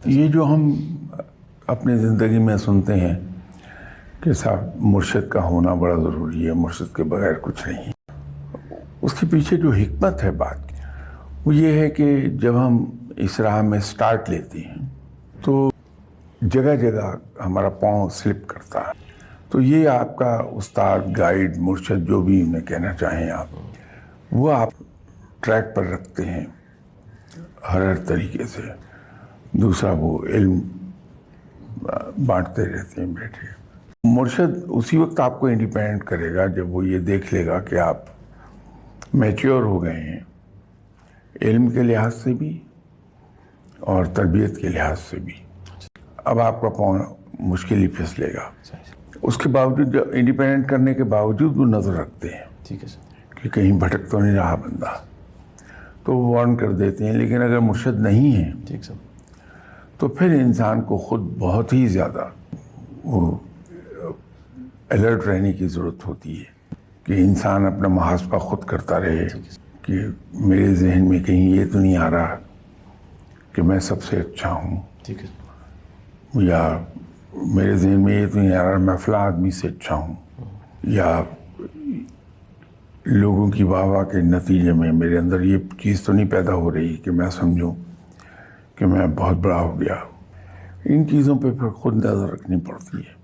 یہ جو ہم اپنی زندگی میں سنتے ہیں کہ صاحب مرشد کا ہونا بڑا ضروری ہے، مرشد کے بغیر کچھ نہیں، اس کے پیچھے جو حکمت ہے بات کی وہ یہ ہے کہ جب ہم اس راہ میں سٹارٹ لیتے ہیں تو جگہ جگہ ہمارا پاؤں سلپ کرتا ہے، تو یہ آپ کا استاد، گائیڈ، مرشد جو بھی انہیں کہنا چاہیں آپ، وہ آپ ٹریک پر رکھتے ہیں ہر طریقے سے۔ دوسرا وہ علم بانٹتے رہتے ہیں بیٹھے۔ مرشد اسی وقت آپ کو انڈیپینڈنٹ کرے گا جب وہ یہ دیکھ لے گا کہ آپ میچیور ہو گئے ہیں، علم کے لحاظ سے بھی اور تربیت کے لحاظ سے بھی۔ اب آپ کا پاؤں مشکل ہی پھسلے گا۔ اس کے باوجود جو انڈیپینڈنٹ کرنے کے باوجود وہ نظر رکھتے ہیں ٹھیک ہے سر، کہ کہیں بھٹک تو نہیں رہا بندہ، تو وہ وارن کر دیتے ہیں۔ لیکن اگر مرشد نہیں ہے ٹھیک سر، تو پھر انسان کو خود بہت ہی زیادہ وہ الرٹ رہنے کی ضرورت ہوتی ہے کہ انسان اپنا محاسبہ خود کرتا رہے کہ میرے ذہن میں کہیں یہ تو نہیں آ رہا کہ میں سب سے اچھا ہوں، ٹھیک ہے، یا میرے ذہن میں یہ تو نہیں آ رہا میں فلاں آدمی سے اچھا ہوں، یا لوگوں کی واہ واہ کے نتیجے میں میرے اندر یہ چیز تو نہیں پیدا ہو رہی کہ میں سمجھوں کہ میں بہت بڑا ہو گیا۔ ان چیزوں پہ پھر خود نظر رکھنی پڑتی ہے۔